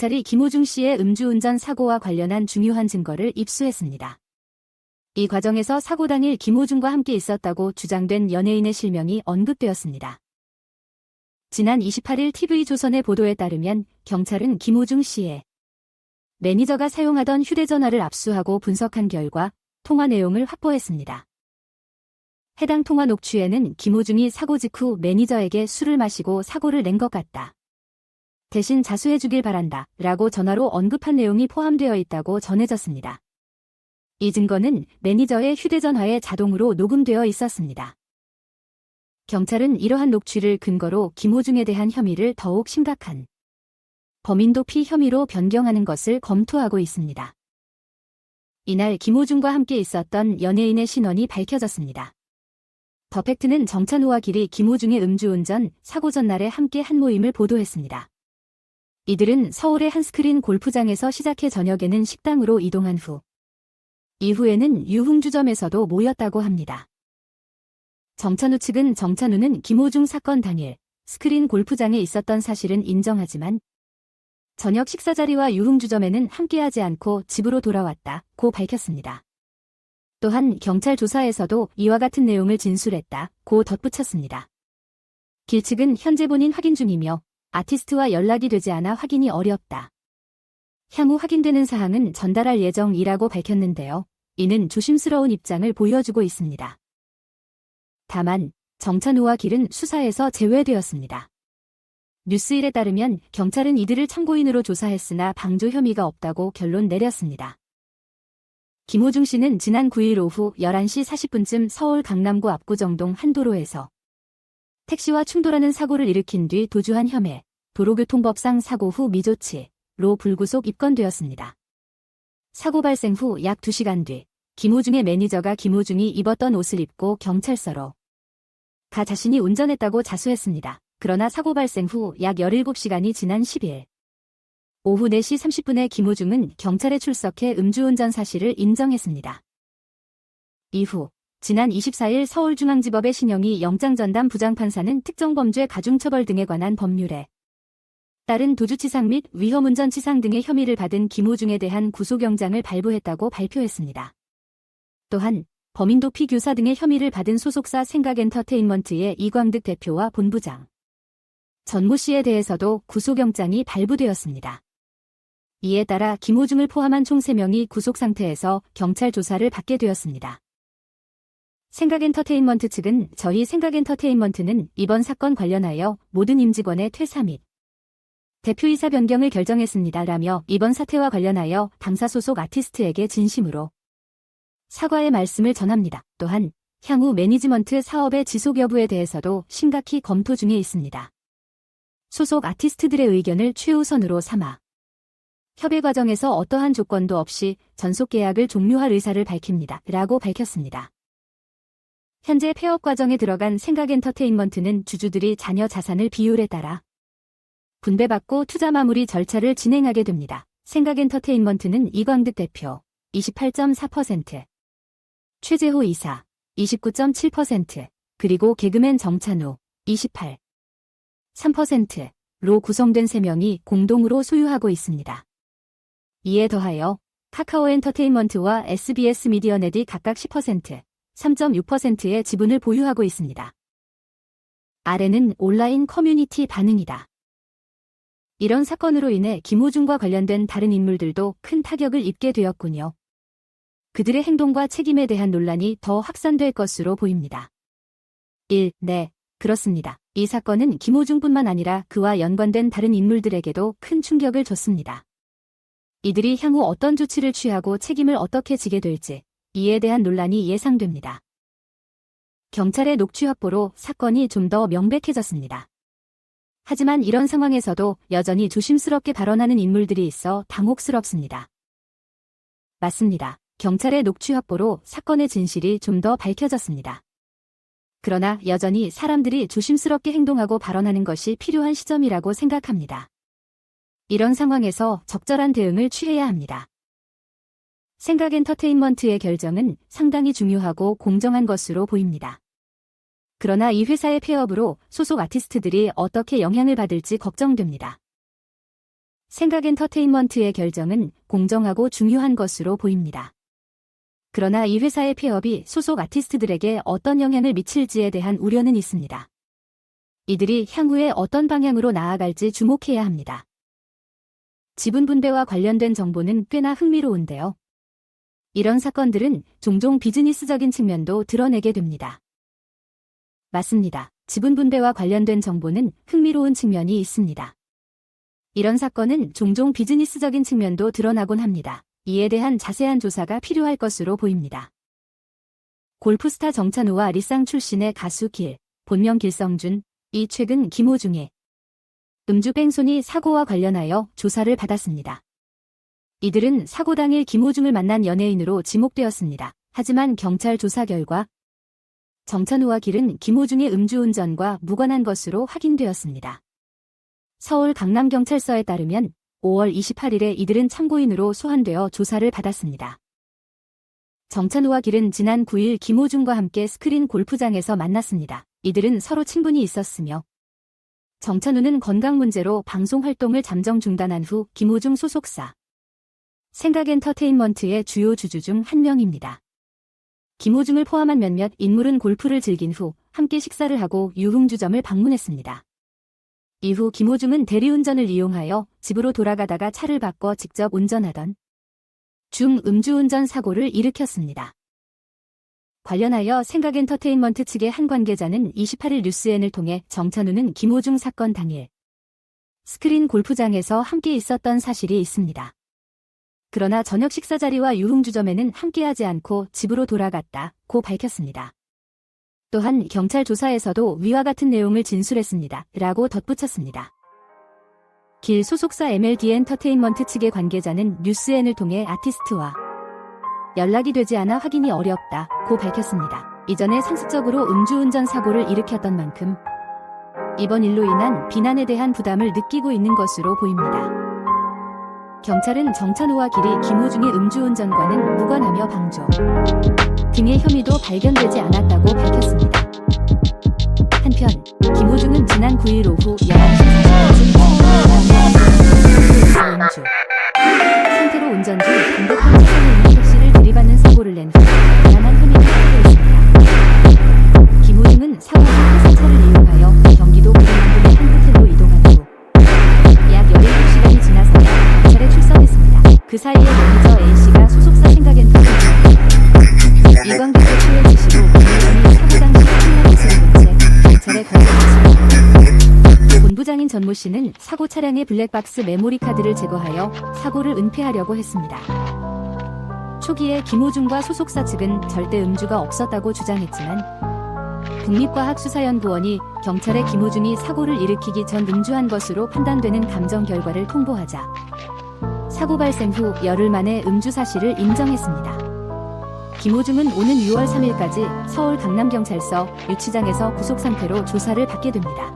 경찰이 김호중 씨의 음주운전 사고와 관련한 중요한 증거를 입수했습니다. 이 과정에서 사고 당일 김호중과 함께 있었다고 주장된 연예인의 실명이 언급되었습니다. 지난 28일 TV조선의 보도에 따르면 경찰은 김호중 씨의 매니저가 사용하던 휴대전화를 압수하고 분석한 결과 통화 내용을 확보했습니다. 해당 통화 녹취에는 김호중이 사고 직후 매니저에게 술을 마시고 사고를 낸 것 같다. 대신 자수해주길 바란다 라고 전화로 언급한 내용이 포함되어 있다고 전해졌습니다. 이 증거는 매니저의 휴대전화에 자동으로 녹음되어 있었습니다. 경찰은 이러한 녹취를 근거로 김호중에 대한 혐의를 더욱 심각한 범인 도피 혐의로 변경하는 것을 검토하고 있습니다. 이날 김호중과 함께 있었던 연예인의 신원이 밝혀졌습니다. 더 팩트는 정찬우와 길이 김호중의 음주운전 사고 전날에 함께 한 모임을 보도했습니다. 이들은 서울의 한 스크린 골프장에서 시작해 저녁에는 식당으로 이동한 후 이후에는 유흥주점에서도 모였다고 합니다. 정찬우 측은 정찬우는 김호중 사건 당일 스크린 골프장에 있었던 사실은 인정하지만 저녁 식사 자리와 유흥주점에는 함께하지 않고 집으로 돌아왔다고 밝혔습니다. 또한 경찰 조사에서도 이와 같은 내용을 진술했다고 덧붙였습니다. 길 측은 현재 본인 확인 중이며 아티스트와 연락이 되지 않아 확인이 어렵다. 향후 확인되는 사항은 전달할 예정이라고 밝혔는데요. 이는 조심스러운 입장을 보여주고 있습니다. 다만 정찬우와 길은 수사에서 제외되었습니다. 뉴스일에 따르면 경찰은 이들을 참고인으로 조사했으나 방조 혐의가 없다고 결론 내렸습니다. 김호중 씨는 지난 9일 오후 11시 40분쯤 서울 강남구 압구정동 한 도로에서 택시와 충돌하는 사고를 일으킨 뒤 도주한 혐의, 도로교통법상 사고 후 미조치로 불구속 입건되었습니다. 사고 발생 후 약 2시간 뒤 김호중의 매니저가 김호중이 입었던 옷을 입고 경찰서로 가 자신이 운전했다고 자수했습니다. 그러나 사고 발생 후 약 17시간이 지난 10일 오후 4시 30분에 김호중은 경찰에 출석해 음주운전 사실을 인정했습니다. 이후 지난 24일 서울중앙지법의 신영희 영장전담 부장판사는 특정범죄 가중처벌 등에 관한 법률에 따른 도주치상 및 위험운전치상 등의 혐의를 받은 김호중에 대한 구속영장을 발부했다고 발표했습니다. 또한 범인도피 교사 등의 혐의를 받은 소속사 생각엔터테인먼트의 이광득 대표와 본부장 전모 씨에 대해서도 구속영장이 발부되었습니다. 이에 따라 김호중을 포함한 총 3명이 구속 상태에서 경찰 조사를 받게 되었습니다. 생각엔터테인먼트 측은 저희 생각엔터테인먼트는 이번 사건 관련하여 모든 임직원의 퇴사 및 대표이사 변경을 결정했습니다라며 이번 사태와 관련하여 당사 소속 아티스트에게 진심으로 사과의 말씀을 전합니다. 또한 향후 매니지먼트 사업의 지속 여부에 대해서도 심각히 검토 중에 있습니다. 소속 아티스트들의 의견을 최우선으로 삼아 협의 과정에서 어떠한 조건도 없이 전속 계약을 종료할 의사를 밝힙니다. 라고 밝혔습니다. 현재 폐업 과정에 들어간 생각엔터테인먼트는 주주들이 자녀 자산을 비율에 따라 분배받고 투자 마무리 절차를 진행하게 됩니다. 생각엔터테인먼트는 이광득 대표 28.4%, 최재호 이사 29.7%, 그리고 개그맨 정찬우 28.3%로 구성된 3명이 공동으로 소유하고 있습니다. 이에 더하여 카카오 엔터테인먼트와 SBS 미디어넷이 각각 10%, 3.6%의 지분을 보유하고 있습니다. 아래는 온라인 커뮤니티 반응이다. 이런 사건으로 인해 김호중과 관련된 다른 인물들도 큰 타격을 입게 되었군요. 그들의 행동과 책임에 대한 논란이 더 확산될 것으로 보입니다. 1. 네, 그렇습니다. 이 사건은 김호중뿐만 아니라 그와 연관된 다른 인물들에게도 큰 충격을 줬습니다. 이들이 향후 어떤 조치를 취하고 책임을 어떻게 지게 될지 이에 대한 논란이 예상됩니다. 경찰의 녹취 확보로 사건이 좀 더 명백해졌습니다. 하지만 이런 상황에서도 여전히 조심스럽게 발언하는 인물들이 있어 당혹스럽습니다. 맞습니다. 경찰의 녹취 확보로 사건의 진실이 좀 더 밝혀졌습니다. 그러나 여전히 사람들이 조심스럽게 행동하고 발언하는 것이 필요한 시점이라고 생각합니다. 이런 상황에서 적절한 대응을 취해야 합니다. 생각엔터테인먼트의 결정은 상당히 중요하고 공정한 것으로 보입니다. 그러나 이 회사의 폐업으로 소속 아티스트들이 어떻게 영향을 받을지 걱정됩니다. 생각엔터테인먼트의 결정은 공정하고 중요한 것으로 보입니다. 그러나 이 회사의 폐업이 소속 아티스트들에게 어떤 영향을 미칠지에 대한 우려는 있습니다. 이들이 향후에 어떤 방향으로 나아갈지 주목해야 합니다. 지분 분배와 관련된 정보는 꽤나 흥미로운데요. 이런 사건들은 종종 비즈니스적인 측면도 드러내게 됩니다. 맞습니다. 지분 분배와 관련된 정보는 흥미로운 측면이 있습니다. 이런 사건은 종종 비즈니스적인 측면도 드러나곤 합니다. 이에 대한 자세한 조사가 필요할 것으로 보입니다. 골프스타 정찬우와 리쌍 출신의 가수 길, 본명 길성준, 이 최근 김호중의 음주 뺑소니 사고와 관련하여 조사를 받았습니다. 이들은 사고 당일 김호중을 만난 연예인으로 지목되었습니다. 하지만 경찰 조사 결과 정찬우와 길은 김호중의 음주운전과 무관한 것으로 확인되었습니다. 서울 강남경찰서에 따르면 5월 28일에 이들은 참고인으로 소환되어 조사를 받았습니다. 정찬우와 길은 지난 9일 김호중과 함께 스크린 골프장에서 만났습니다. 이들은 서로 친분이 있었으며 정찬우는 건강 문제로 방송 활동을 잠정 중단한 후 김호중 소속사 생각엔터테인먼트의 주요 주주 중 한 명입니다. 김호중을 포함한 몇몇 인물은 골프를 즐긴 후 함께 식사를 하고 유흥주점을 방문했습니다. 이후 김호중은 대리운전을 이용하여 집으로 돌아가다가 차를 바꿔 직접 운전하던 중 음주운전 사고를 일으켰습니다. 관련하여 생각엔터테인먼트 측의 한 관계자는 28일 뉴스N을 통해 정찬우는 김호중 사건 당일 스크린 골프장에서 함께 있었던 사실이 있습니다. 그러나 저녁 식사 자리와 유흥주점에는 함께하지 않고 집으로 돌아갔다고 밝혔습니다. 또한 경찰 조사에서도 위와 같은 내용을 진술했습니다. 라고 덧붙였습니다. 길 소속사 MLD 엔터테인먼트 측의 관계자는 뉴스N을 통해 아티스트와 연락이 되지 않아 확인이 어렵다고 밝혔습니다. 이전에 상습적으로 음주운전 사고를 일으켰던 만큼 이번 일로 인한 비난에 대한 부담을 느끼고 있는 것으로 보입니다. 경찰은 정찬우와 길이 김호중의 음주운전과는 무관하며 방조 등의 혐의도 발견되지 않았다고 밝혔습니다. 한편 김호중은 지난 9일 오후 11시 40분쯤 서울 음주 상태로 운전 중 반대편 차선에 있는 택시를 들이받는 사고를 낸 후 다양한 혐의가 섞여 있습니다. 김호중은 사고 후 회사차를 이용하여 경기도 부산군의 한 호텔로 이동한 후 약 17시간이 지나서야 경찰에 출석했습니다. 그 사이에 매니저 A씨가 소속사 생각엔터테인먼트 일광교체 초회 지시로 김호중이 사고 당시 차량 기술을 본 채 경찰에 거부했습니다. 본부장인 전모씨는 사고 차량의 블랙박스 메모리 카드를 제거하여 사고를 은폐하려고 했습니다. 초기에 김호중과 소속사 측은 절대 음주가 없었다고 주장했지만 국립과학수사연구원이 경찰에 김호중이 사고를 일으키기 전 음주한 것으로 판단되는 감정 결과를 통보하자 사고 발생 후 열흘 만에 음주 사실을 인정했습니다. 김호중은 오는 6월 3일까지 서울 강남경찰서 유치장에서 구속 상태로 조사를 받게 됩니다.